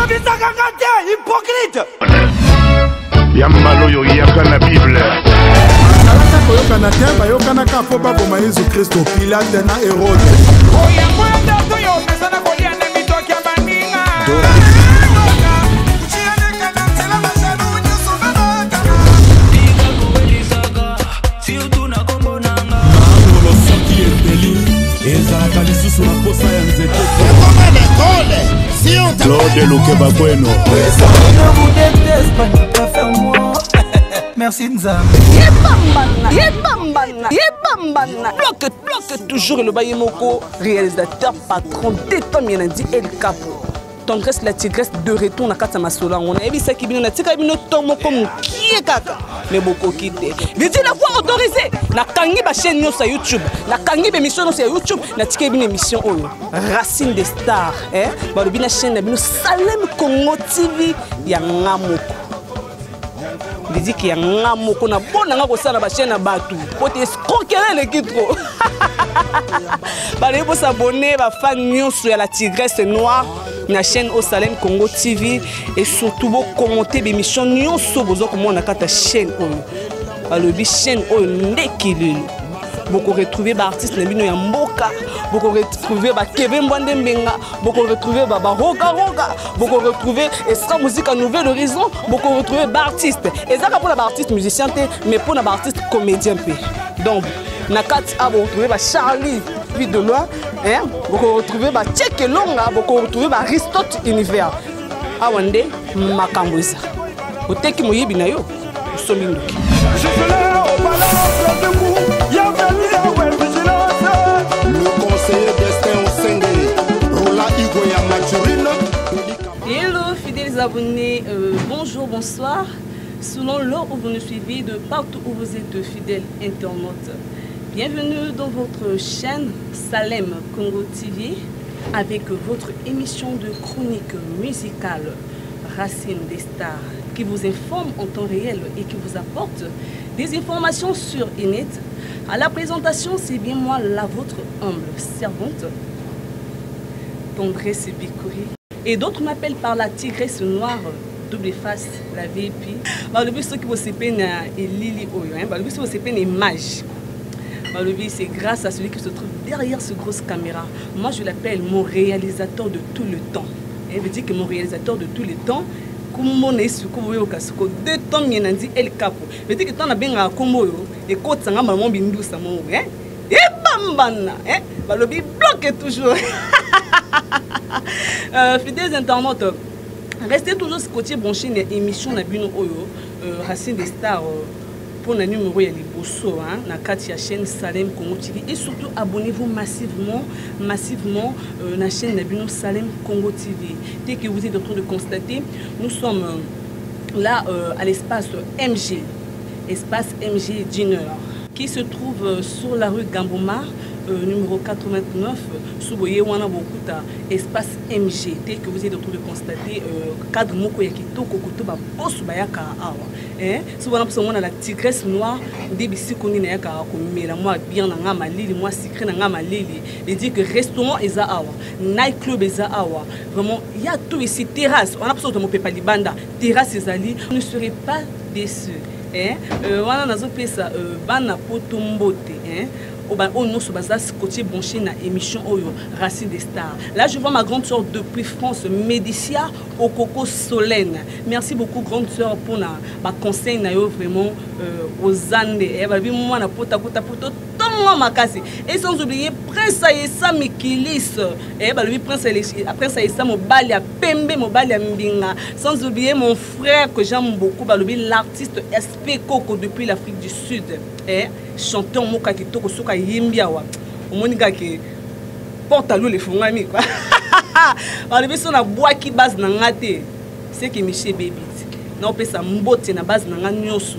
Hypocrite. Yambalo yo yakana Bible. Alaka koyokana te bayokana ka po ba boma Yesu Kristo Pilate na Herode. Oya mwenda toyo mesana kolia na mitoki ya baninga. Claude Lukeba Bueno. Je vous déteste, pas faire moi. Merci Nzam. Yebambana. Bloque toujours le Bayemoko, réalisateur, patron, déterminé, dit El Capo. Tendresse la tigresse de retour na kata masola. On a vu ça qui vient na tika bino tomo comme qui est kaka. Mais beaucoup quitté. Vidi la voix autorisée. Na kangi ba chaîne sur YouTube. Na kangi ba émission sur YouTube. Na tika bino émission oyo. Racine des stars, hein. Ba le bina chaîne na bino Salem Congo TV ya ngamoko. Vidi ki ya ngamoko na bona nga ko sala ba chaîne na batu. Pote escroquer les kitro. Ba le bo s'abonner ba fan nyonso ya la tigresse noire. La chaîne au Salem Congo TV et surtout vous commenter des missions nous sommes comment on a la chaîne alors la chaîne au nekilulu beaucoup retrouver des artistes nebino ya mboka beaucoup retrouver ba Kevin Mbandembenga beaucoup retrouver ba Roga beaucoup retrouver extra musique à Nouvelle Horizon beaucoup retrouver des artistes et ça pour les artistes musiciens mais pour les artistes comédiens donc na kati a retrouver ba Charlie puis de loin hein beaucoup retrouver ba Tcheke Longa beaucoup retrouver ba Aristote Univers awande makambuza oteki moyibi na yo somindu Je suis là au palais de vous. Le conseiller Destin Osengé, Rola Igoya Maturine. Hello fidèles abonnés, bonjour, bonsoir. Selon l'heure où vous nous suivez de partout où vous êtes fidèles internautes. Bienvenue dans votre chaîne Salem Congo TV avec votre émission de chronique musicale Racine des stars qui vous informe en temps réel et qui vous apporte des informations sur et net. À la présentation, c'est bien moi, la vôtre humble servante, Tendresse Bikouri. Et d'autres m'appellent par la tigresse noire, double face, la VIP. Le but, c'est que vous savez, c'est Lili Oyo. Le but, c'est que image. C'est grâce à celui qui se trouve derrière cette grosse caméra. Moi, je l'appelle mon réalisateur de tout le temps. Elle veut dire que mon réalisateur de tout le temps, comme on est sur deux temps, il y a dit El Capo. Elle veut dire que tu as bien un combo et quand tu as maman bindou ça mon et bambana le but bloque toujours. Fidèles internautes, restez toujours ce côté branché dans l'émission de Bino Oyo, Racine des stars. Pour le numéro ya liboso na kati ya chaîne Salem Congo TV et surtout abonnez-vous massivement na chaîne Nabino Salem Congo TV. Dès que vous êtes en train de constater, nous sommes là à l'espace MG Dinner qui se trouve sur la rue Gamboma numéro 89 sous Boyewana Bokuta espace MG. Dès que vous êtes en train de constater cadre moko ya kitoko kutuba bosu bayaka awa souvent on a la tigresse noire débisi koni na yaka ko mela moi bien na nga malili moi secret na nga malili et dit que restaurant eza awa night club eza awa vraiment il y a tout ici terrasse on a besoin de mon papa libanda terrasse ezali ne serez pas déçus wana nazo pesa bana potombote on nous se base côté branché na émission Oyo Racine des stars. Là je vois ma grande sœur depuis France, Médicia au Coco Solène. Merci beaucoup grande sœur pour na ba conseil na yo vraiment aux années. Elle va vivre moi na pota tant makasi. Et sans oublier Prince Aïssa Mikilis. Et bah lui Prince Aïssa Mobali a Pembe Mobali a Mbinga. Sans oublier mon frère que j'aime beaucoup, bah lui l'artiste SP Coco depuis l'Afrique du Sud. Chanteur moka kitoko soka yimbiawa omonika ke porte l'eau les fongami quoi ba le biso na bois qui base na ngate c'est que Michel Baby na opesa mbote na base na nga nyoso.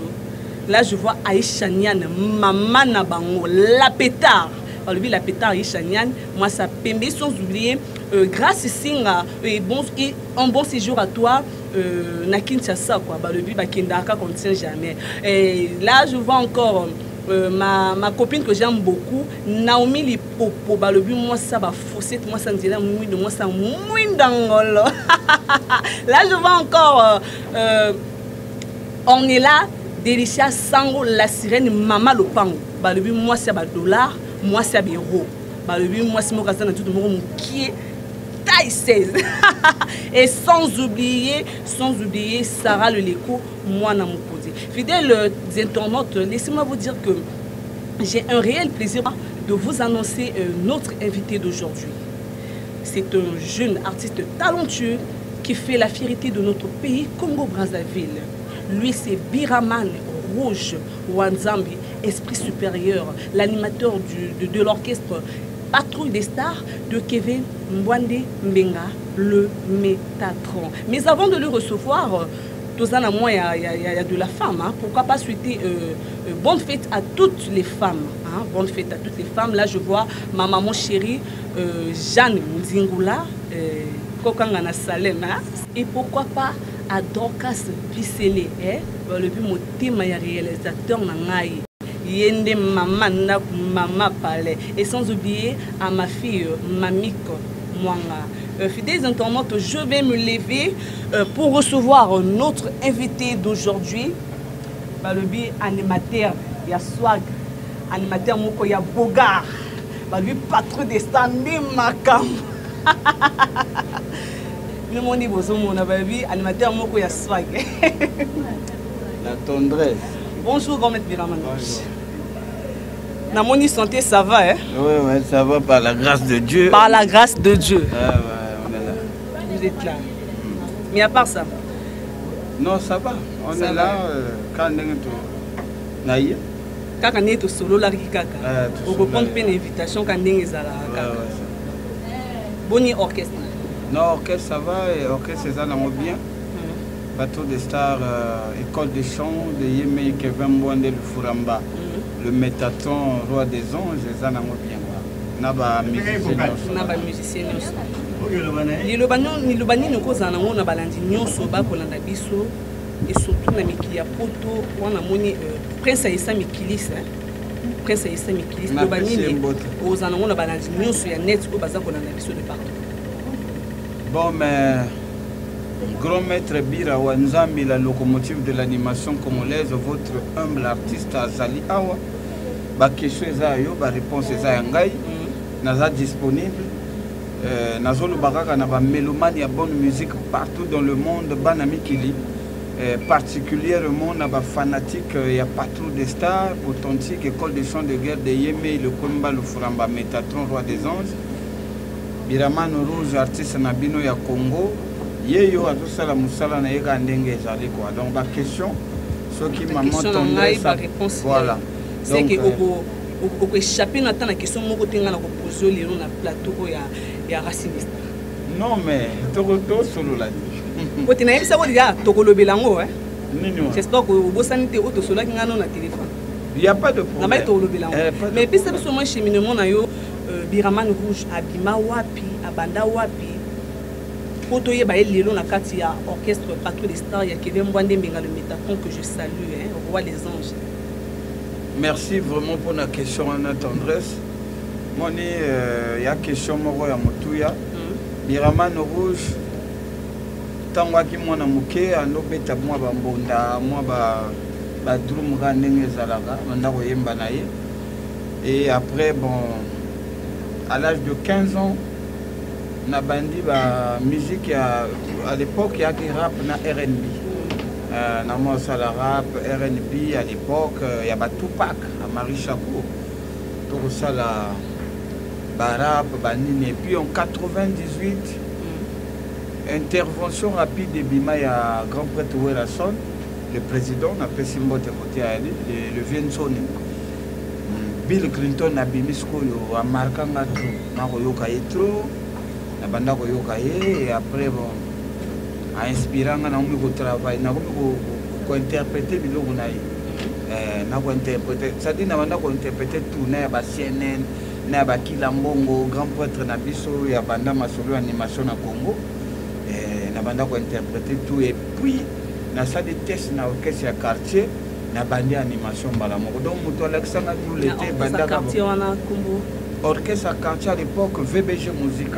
Là je vois Aïcha Niane maman na bango la pétard ba le bi la pétard Aïcha Niane moi ça Pembe sans oublier grâce singa et un bon séjour à toi na Kinshasa quoi ba le bi ba kendaka contient jamais. Et là je vois encore ma copine que j'aime beaucoup, Naomi Lipopo, bah, le but, moi, ça va fausser, moi, ça me dit là, moi, ça mouine d'angolo. Là, je vois encore, on est là, Delicia Sango, la sirène, Mama Lopango. Bah, le but, moi, c'est $, moi, c'est €. Bah, le but, moi, c'est mon cassin, tout le monde qui est taille 16. Et sans oublier Sarah Leleko, moi, dans mon côté. Fidèles internautes, laissez-moi vous dire que j'ai un réel plaisir de vous annoncer notre invité d'aujourd'hui. C'est un jeune artiste talentueux qui fait la fierté de notre pays, Congo-Brazzaville. Lui, c'est Biraman Rouge Wanzambi, esprit supérieur, l'animateur de l'orchestre Patrouille des Stars de Kevin Mwande Mbenga, le Métatron. Mais avant de le recevoir, il y a de la femme. Hein. Pourquoi pas souhaiter bonne fête à toutes les femmes. Hein. Bonne fête à toutes les femmes. Là, je vois ma maman chérie, Jeanne Nzingula, Kokangana Salem. Hein. Et pourquoi pas à Dorcas Bissele. Le but, mon thème est réalisateur. Yende Mama Palais. Et sans oublier à ma fille Mamik Mwanga. Fidèles internautes, je vais me lever pour recevoir notre invité d'aujourd'hui. Le but animateur, il y a swag. Animateur Moko, il y a Bogart. Le patron des standing Makam. Le monde est beau, animateur Moko, il y a swag. La tendresse. Bonjour, grand-maître Biraman. La moni santé, ça va, hein? Oui, ça va par la grâce de Dieu. Par la grâce de Dieu. Ah, ouais, on est là. Vous êtes là. Mais à part ça? Non, ça va. On ça est va. là. Quand on est naïe. Quand on est au solo, là, on peut prendre une invitation quand on est là. Boni orchestre. Non, orchestre, ça va. Et orchestre, c'est ça, on est bien. Bateau des Stars, école de chant de Yémé Kevin Mwande le Furamba. Le Métatron, roi des anges, ça n'a pas bien. Naba musicien. Ni lobani nous cause en amont na balandi nyonso ba kolanda biso et surtout na mikili ya poto wana moni Prince Aïssa Mikilis. Prince Aïssa Mikilis lobani ni cause en amont na balandi nyonso ya net ko baza kolanda biso de partout. Bon, mais grand maître Bira Wanzambi, la locomotive de l'animation congolaise, votre humble artiste Azali Awa, ba question eza yo, ba réponse eza yangai, naza disponible. Nazolo baraka na ba mélomane ya bonne musique partout dans le monde, banami kili, particulièrement na ba fanatique ya Patrouille des Stars, authentique école de chant de guerre de Yémé, le Komba, le Furamba, Métatron, roi des anges, Biraman Rouge, artiste nabino ya Congo. Yeyo a tout ça la moussala na yeka ndenge ezali quoi. Donc la question ce qui maman tendait voilà. C'est que au échapper na la question moko tenga na ko poser le na plateau ya raciste. Non mais to solo la. Ko tina yebisa ko dia to ko lobelango hein. Nini. J'espère que au sanité auto solo ki ngano na téléphone. Il y a pas de problème. Na ba to lobelango. Mais puis ça biso moi cheminement na yo Biraman Rouge abima wapi abanda wapi. Poto yeba lelo na kati ya orchestre Patrouille des Stars ya Kevin Mwande Mbenga le Métatron que je salue hein, au roi des anges. Merci vraiment pour la question en tendresse. Moni y a question moko ya motuya. Biraman Rouge tangwa ki mwana muke ando beta mwa ba mbonda mwa ba drum ga ndenge zalaka banda ko yemba na ye. Et après bon à l'âge de 15 ans na bandi ba musique à l'époque il y a qui rap na R&B na moi ça la rap R&B à l'époque il y a ba Tupac à Marie Chapeau tout ça la ba rap bandi et puis en 98 intervention rapide de Bima il y a grand prêtre Werasson le président n'a pas si mot de côté à lui le Vienson Bill Clinton a bimisko yo a marqué nga trop na ko yoka trop na banda ko yoka ye et après bon a inspiré nga na mu ko travail na ko interpréter biloko na na ko interpréter ça dit na banda ko interpréter tout na ba CNN na ba Kilambongo grand prêtre na biso ya banda masolo animation na Congo na banda ko interpréter tout et puis na ça des tests na orchestre ya quartier na bandi animation mbala moko donc moto alakisanga tout l'été banda quartier wana kombo orchestre à quartier à l'époque VBG Musique.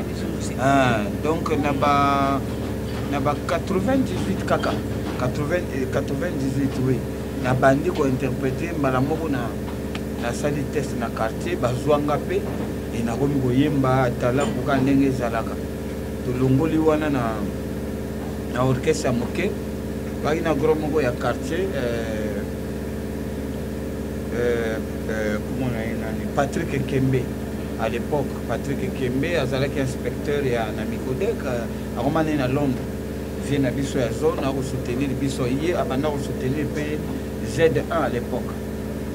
Donc na ba 98 kaka 98 oui na bandi ko interpréter mbala moko na sali test na quartier bazwanga pe et na komi koyemba tala buka ndenge ezalaka tolongoli wana na orchestre ya moke baki na gros moko ya quartier comment on a Patrick Kembe à l'époque Patrick Kembe azalaki inspecteur ya na Mikodek akomane na Londres vient na biso ya zone na soutenir biso hier abanda ko soutenir pe Z1 à l'époque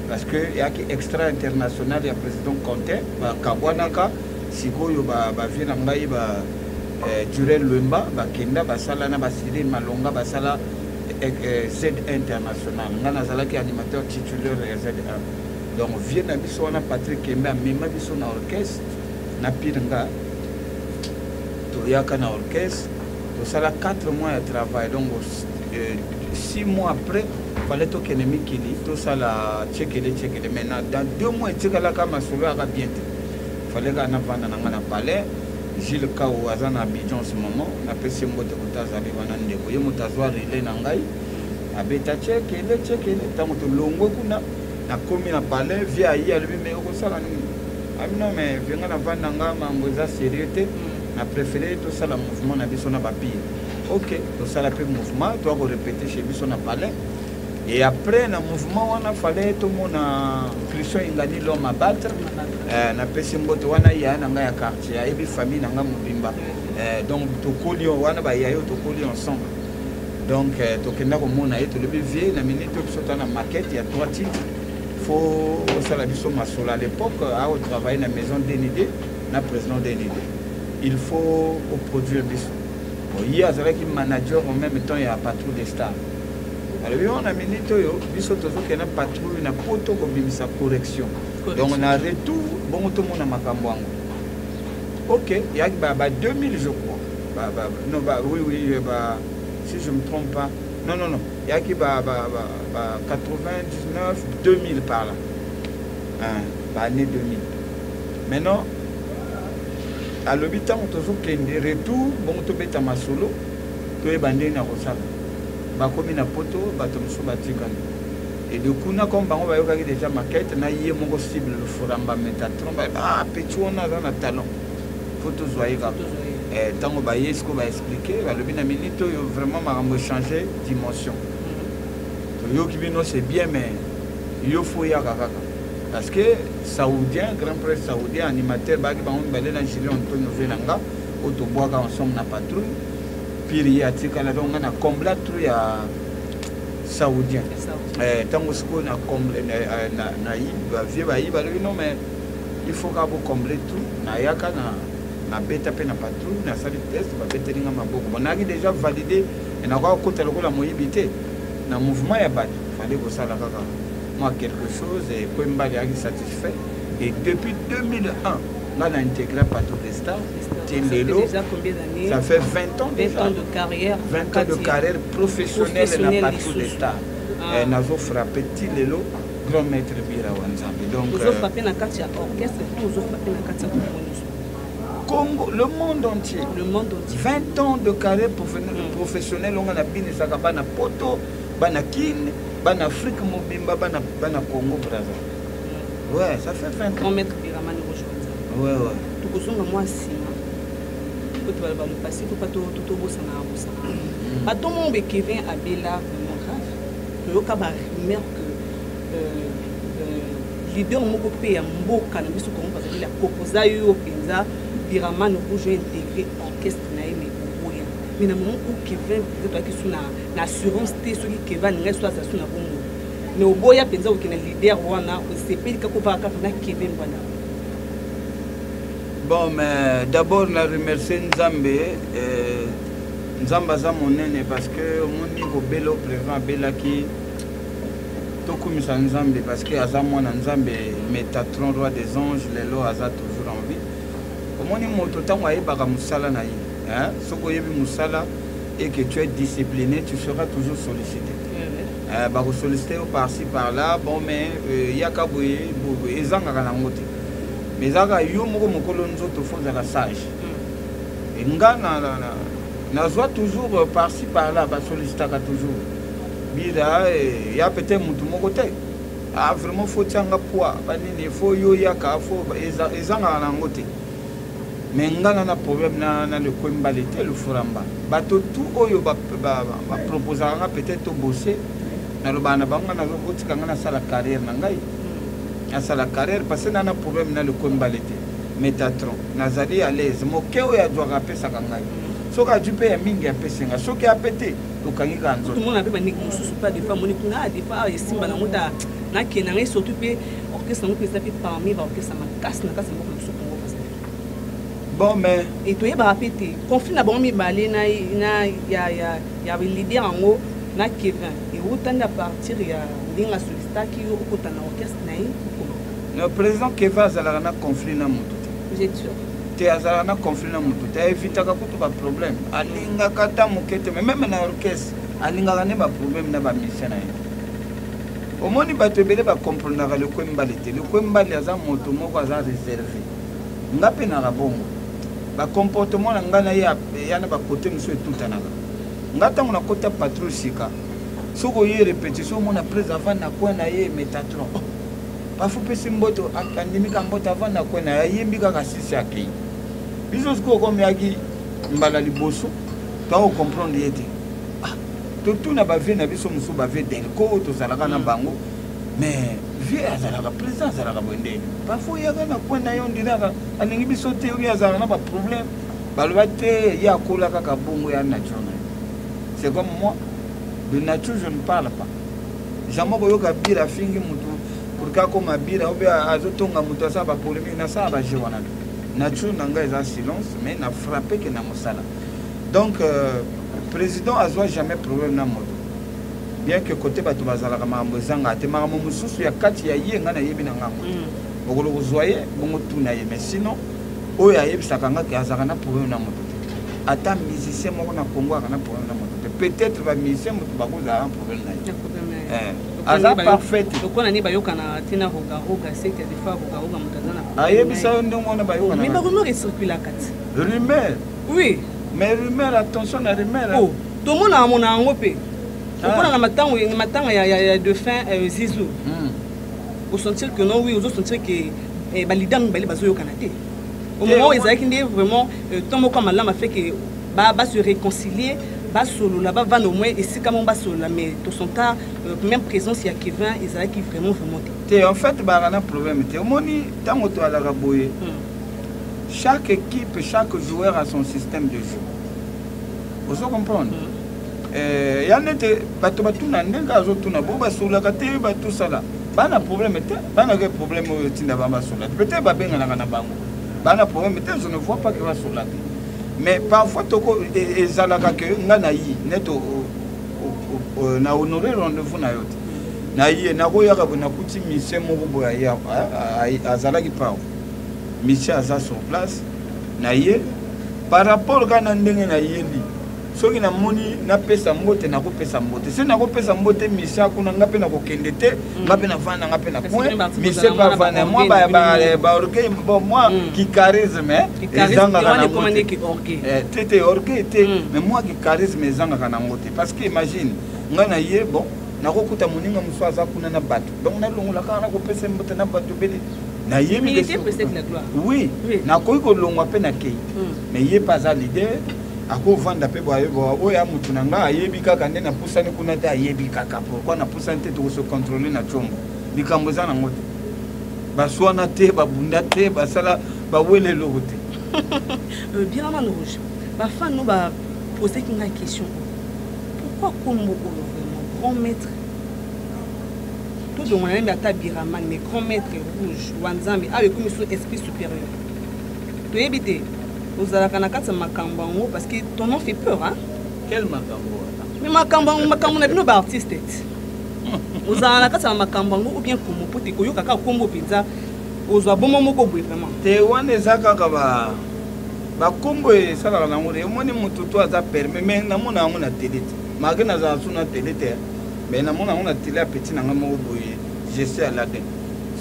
parce que yaki extra international ya président Conté ba kabwanaka sikoyo ba vient na ngai ba Durel Lemba ba kenda ba sala na ba Cyril Malonga ba sala Z international ngana zalaki animateur titulaire ya Z1 donc vient na biso wana Patrick Kembe amema biso na orchestre na piringa to yaka na orchestre to sala 4 mois de travail donc 6 mois après fallait to kenemi kili to sala chekele maintenant dans 2 mois tikala kama solo aka bien fallait ka na vanda na ngana palais Gilles Kao azana Abidjan ce moment na pesi mbote kutazali wana ndeko ye mutazwa relais na ngai abeta chekele tango to longo kuna na komi na palais via yi albi me ko sala ni amino me venga na vanda nga mambo za sérieuxté na préféré to sala mouvement na biso na papier OK to sala pe mouvement to ko répéter chez biso na palais et après na mouvement wana fallait to mona Christian ingani l'homme à battre na pesi mbote wana ya na nga ya quartier ya ebi famille na nga mobimba donc to kolio wana ba yayo to kolio ensemble donc to kenda ko mona eto le vie na minute to sota na maquette ya 3 titres faut sala biso masola à l'époque à travailler na maison DND na président DND il faut produire biso il y a avec manager en même temps il y a patrouille des stars alors on a minute yo biso tozo kena patrouille na poto ko bimisa correction donc on a retour bon tout monde na makambo ango OK il y a 2000 je crois non oui si je me trompe pas non il y a qui 99 2000 par là année 2000 maintenant à l'habitant on toujours kende retour bon to beta masolo to e bande na kosala ba komi na poto ba to muso batikana et de kuna comme bango ba yoka déjà maquette na yé moko cible le foramba Metatron ba petit on a na talent photo zoaïga tango ba yesko ba expliquer ba lobi na minute yo vraiment makambo changer dimension to yo kibino c'est bien mais yo faut ya kaka parce que saoudien grand prêtre saoudien animateur ba ki bango ba na Julien Antonio Velanga auto boaka ensemble na patrouille piri ya tikala donc na combla tout ya saoudien tango sko na comble na ba vie ba yi ba non mais il faut ka bo combler tout na yaka na beta pe na patrouille na sali test ba beta linga maboko bonaki déjà validé et na ko kota lokola moyibité na mouvement ya bato fallait ko sala kaka moi quelque chose et ko mbali aki satisfait et depuis 2001 on a intégré Patrouille des Stars. Déjà combien d'années? Ça fait 20 ans déjà. 20 ans de carrière. 20 ans de carrière professionnelle dans Patrouille des Stars. Nous avons frappé Tilelo, grand maître Bira Wanzambi. Donc, nous avons frappé dans la carte orchestre, nous avons frappé dans la carte Congo, le monde entier. Le monde entier. 20 ans de carrière professionnelle, on a bien ça bana poto, bana kin, bana Afrique mobimba, bana Congo Brazza. Ouais, ça fait 20 ans. Grand maître Bira Mani rejoint. Ouais. Tout le monde moi si. Faut tu vas me passer, faut pas tout beau ça na ça. À tout monde Kevin Abela mon grave. Le cas ba rumeur que leader moko pe ya mboka na biso Congo parce que la proposa yo penza Biraman rejoint intégré orchestre na yeme oya. Mais na moment où Kevin peut-être qui sous na assurance té celui Kevin ngai soit ça sous na bongo. Mais au boya penza que na leader wana c'est pas kako va ka na Kevin wana. Bon, mais d'abord, je remercie Nzambe. Nzamba za monene parce que mon niveau belo président Belaki tokumisa Nzambe parce que aza mwana Nzambe Metatron roi des anges lelo aza toujours en vie. Omoni moto tango ayebaka musala na ye, hein? Soko yebi musala et que tu es discipliné, tu seras toujours sollicité. sollicité par-ci par-là, bon, mais il y a qu'à bouiller, ils ont qu'à l'angoté. Mais il y a qu'à y avoir un autre fond de la sage. Et nous avons toujours par-ci par-là, sollicité toujours. Il y a peut-être mon côté. Ah, vraiment, faut tirer un poids. Il faut y avoir ils ont qu'à l'angoté. Mais nous avons un problème dans le coin le foramba. Tout proposer peut-être bosser. Na lobana banga na zokoti kanga na sala carrière na ngai na sala carrière parce que na problème na le kombalete Métatron nazali à l'aise mokeo ya doit rapper ça kanga soka du pe ya mingi ya pesenga soki a pété to kangi kanzo tout le monde a pas ni mususu pas de femme monique na des fois simba na muta na kenanga surtout pe orchestre na pesa pe parmi ba orchestre ma casse na casse beaucoup mususu bon mais et to yeba répéter conflit na bon mi balé na ya leader en na Kevin et autant à partir il y a linga solista qui au côté na orchestre naï le président Kevin azala na conflit na mutu vous êtes sûr te azala na conflit na mutu te éviter ka kutu ba problème alinga kata mukete même na orchestre alinga ne ba problème na ba mission na ye omoni bato ebele ba comprendre le kwembalete le kwembali aza moto moko aza réservé ngape na rabongo ba comportement na ngana ya na ba côté muso etutanaka ngatango na kota patrouille sika soko ye répétition mona prise avant na quoi na ye Métatron bafu pesi mboto akandimika mboto avant na quoi na ye mbika ka sisi akei biso siko comme yaki mbala liboso to comprendre yete to tout na ba vie na biso muso ba vie delko to zalaka na bango mais vie azalaka présence azalaka bondeni bafu yaka na quoi na yo ndinaka alingi biso te uri azalaka na ba problème baloba te ya kola kaka bongo ya naturel. C'est comme moi, de nature je ne parle pas. Jamais boyoka bira fingi mutu pour ka koma bira obe azotonga mutu asa ba polémique na sa ba jewana. Nature nanga est en silence mais n'a frappé que na mosala. Donc président azwa jamais problème na moto. Bien que côté bato bazala kama mbozanga te mara mususu ya kati ya yenga na yebi na ngambo. Bokolo kozwaye bongo tuna ye mais sinon oya yebisaka ngaki azaka na problème na moto. Ata musicien moko na Congo akana problème na moto. Peut-être va musicien moto bakoza un problème na. Aza parfait. Donc on a ni bayoka na tina roga c'est que des fois roga mutazana. Ayebisa ndongo na bayoka na. Mais ba rumeur circule kati. Rumeur. Oui. Mais rumeur attention na rumeur. Oh, tout le monde a mon angopé. On a matin ya de fin Zizou. Au sentir que non oui, aux autres sentir que balidam bali bazoyo kanate. Au moment où ils avaient vraiment tant comme Allah m'a fait que va se réconcilier, va solo là-bas va au moins et si comment va solo mais tout son cas même présence il y a Kevin ils avaient qui vraiment te en fait ba na problème te moni tango to ala raboye. Chaque équipe, chaque joueur a son système de jeu. Vous comprenez? Il y a des bateaux na ndenga azotuna bo ba solo ka te ba tout ça là. Ba na problème te, ba na problème au tinda ba solo. Peut-être ba benga na bango. Bana problème je ne vois pas que va sur la tête mais parfois toko ezalaka que ngana yi neto na honorer rendez-vous na yote na yi na ko yaka bona kuti mission moko boya ya azalaki pa mission aza sur place na yi par rapport kana ndenge na yeli soki na moni na pesa mbote na ko pesa mbote se na ko pesa mbote mission kuna ngape na ko kende te ngape na vana ngape na point mission pas vana moi ba orgueil bon moi qui charisme ezanga kana mbote tete orgueil te mais moi qui charisme ezanga kana mbote parce que imagine ngana ye bon na ko kuta moninga muswaza kuna na bato donc na longola kana ko pesa mbote na bato bele na ye mi oui na ko ko longwa pe na kei mais ye pas à leader ako vanda pe boye oya mutu na nga ayebi kaka nde na pusani kuna te ayebi kaka pourquoi na pusani te to se contrôler na chombo bikambo za na ngote baswana te babunda te basala bawele lokote bien man rouge ba fan no ba poser une question pourquoi Kombo vraiment grand maître tout le monde aime ta biraman mais grand maître rouge wanzambi avec comme son esprit supérieur to éviter aux alakanakata makambango parce que ton nom fait peur hein. Quel makambo? Mais makambo na bino ba artiste. Aux alakanakata makambango ou bien comme pour te koyo kaka Kombo pizza aux abomo moko boy vraiment. Te wane zaka ka ba Kombo e sala na ngore moni mutu to aza permis mais na mona télé. Magana za suna télé te. mais na mona on a télé petit na ngamo boye je sais à la den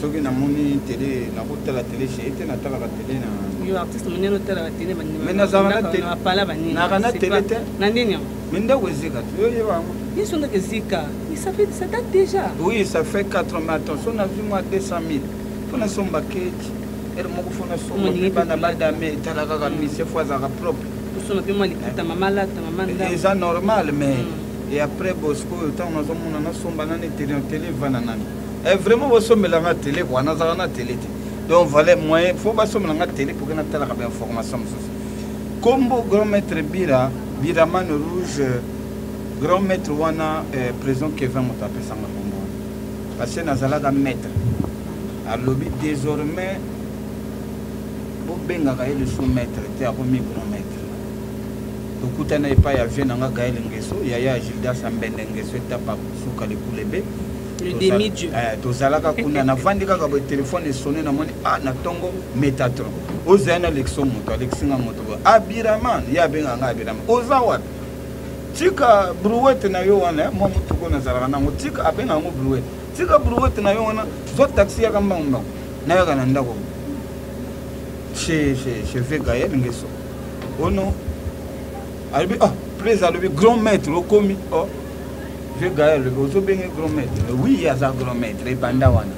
soki na moni télé na ko la télé chez était na tala la télé na yo artiste moneno tala la télé mais na zana télé na pala banini na kana télé te na nini mais ndako zika yo wango ils sont de zika mais ça date déjà oui ça fait 4 ans mais attention on a vu moi 200 000 fona somba keji ere moko fona somba bana badame tala kaka mise fois za propre on a pu moi l'écoute maman là ta maman là c'est normal mais et après Bosco tant on a mon na somba na télé vana nani et vraiment vous sommes la télé quoi na za na télé donc valait moyen faut pas sommer la télé pour que na tala ka information combo grand maître Biraman rouge grand maître wana président Kevin Motape sanga bongo parce que nazala ka maître à lobby désormais bo benga ka le sous maître te a remis grand maître okutana epa ya vient nga Gaël Ngeso yaya Gilda Sambende Ngeso etapa suka le kulebe le demi-dieu tozala ka kuna na vandi ka ba téléphone sonné na moni na tongo Metatron ozana Alexo moto Alexinga moto Biraman ya benga nga Biraman oza wapi tika brouette na yo wana mo mutu ko na zala na tika abenga ngo brouette tika brouette na yo wana zo taxi ya kamba ndo na yo kana ndako chez Gaël Ngeso ono albi président albi grand maître au commis Vieux Gaël le ozo benga grand maître oui ya za grand maître et banda wana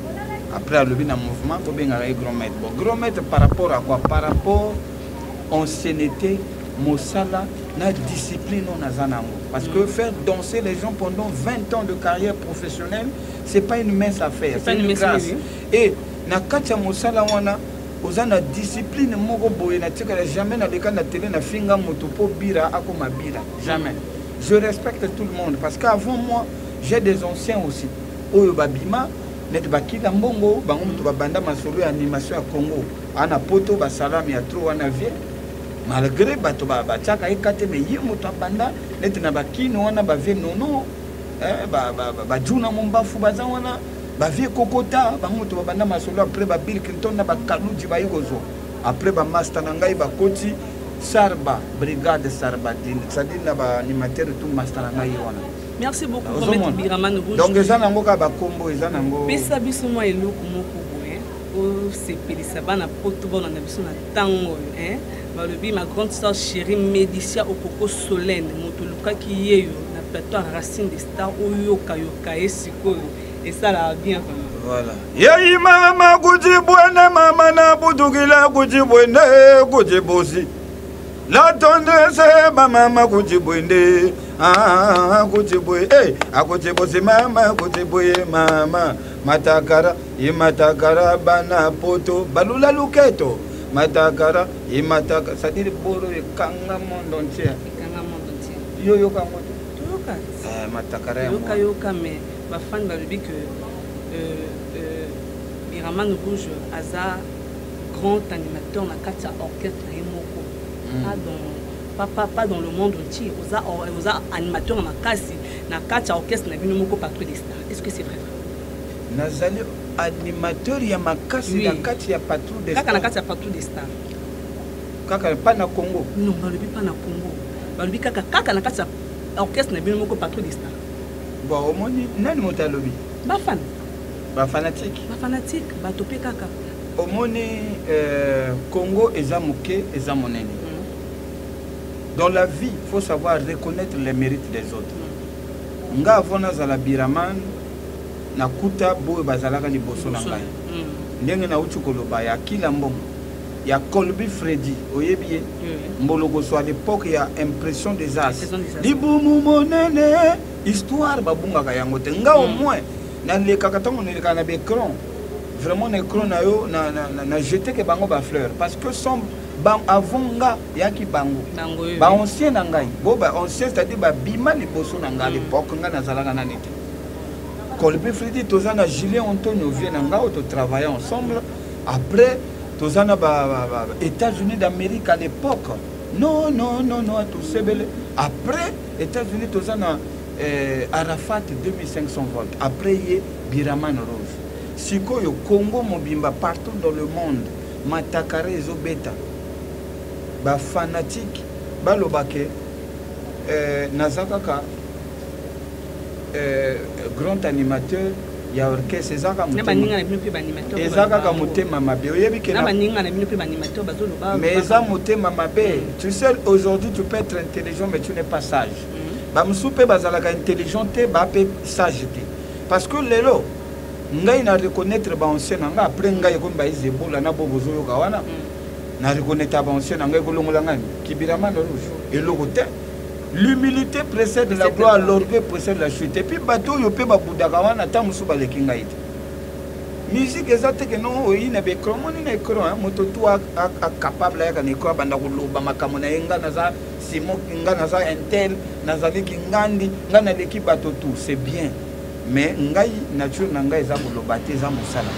après albi na mouvement ko benga grand maître bon grand maître par rapport à quoi par rapport ancienneté Mosala na discipline on a zanango parce que faire danser les gens pendant 20 ans de carrière professionnelle c'est pas une mince affaire c'est une grâce et na katia Mosala wana ozana discipline moko boye na tika jamais na leka na télé na finga moto po bira akoma bira jamais je respecte tout le monde parce qu'avant moi j'ai des anciens aussi oyo babima net bakila mbongo bango moto babanda masolo animation ya Congo ana poto ba salami ya trop wana vie malgré bato ba tchaka ekate me yi moto abanda net na bakino wana ba vie nono ba juna mombafu baza wana ba vie kokota ba moto babanda masolo après ba Bill Clinton na ba kaluji ba yigozo après ba master na ngai ba koti Sarba brigade Sarba c'est-à-dire na ba animateur tout master na ngai wana. Merci beaucoup Maître Biraman Rouge. Donc eza nango ka ba kombo eza nango pesa biso mo eloko moko boye o sepelisa bana poto bona na biso na tango balobi ma grande sœur chérie Médicia Okoko Solène moto lukaki yeyo na plateau Racine des Stars oyoka yoka esikoyo et ça la bien voilà yeyi mama kujibwene mama na budugila kujibwene kujibosi la tendresse mama kujibwene kujibwe akujibosi mama kujibwe mama matakara imatakara bana poto balula luketo matakara imataka c'est-à-dire boro kanga monde entier yo yoka moto yoka matakara yoka mais ma fan balobi que Biraman Rouge aza grand animateur na katia orchestre moko pas dans le monde entier oza animateur na kasi na katia orchestre na bino moko Patrouille des Stars est-ce que c'est vrai nazali animateur ya makasi na katia Patrouille des Stars kaka na katia Patrouille des Stars kaka pas na Congo non balobi pas na Congo balobi kaka na katia orchestre na bino moko Patrouille des Stars bon omoni nani moto alobi ba fanatique bato pe kaka omoni Congo eza moke eza monene dans la vie il faut savoir reconnaître les mérites des autres nga avant nazala Biraman nakuta boyo bazalaka liboso na ngai ndenge na uti koloba ya kila mbongo ya Colby Freddy oyebi mboloko so à l'époque ya impression des as libumu monene histoire babungaka yango te nga au moins na lekaka tango neleka na écran vraiment na écran na yo na jeter que bango ba fleur parce que son avant nga yaki bango ba ancien na ngai bo ba ancien c'est-à-dire ba bima liboso na nga à l'époque nga nazalaka na nete Colby Freddy tozana Julien Antonio vient na nga to travailler ensemble après tozana ba États-Unis d'Amérique à l'époque non tout sebele après États-Unis tozana Arafat 2500 volts après ye Biraman Rouge sikoyo Congo mobimba partout dans le monde matakare ezobeta ba fanatique balobake nazakaka grand animateur ya orchestre ezaka motema mabe oyebi ke mais eza motema mabe. Tu sais aujourd'hui tu peux être intelligent mais tu n'es pas sage. Bamusu mpe bazalaka intelligent te bape sage te parce que lelo ngai na reconnaître ba ancien nga après ngai ko mba izebola na bobozo yoka wana na reconnaître ba ancien ngai ko longola ngani kibirama no rouge et le côté l'humilité précède la gloire, l'orgueil précède la chute. Et puis bateau yo pe ba budaka wana ta musu ba lekinga ite musique ezate ke no ina be kromoni na ekro moto tu a capable ya kana ekro banda kuluba makamo na yenga na za simo kinga na za intel na za lekingandi nga na l'équipe bateau tout c'est bien mais ngai nature na ngai za kuluba te za musala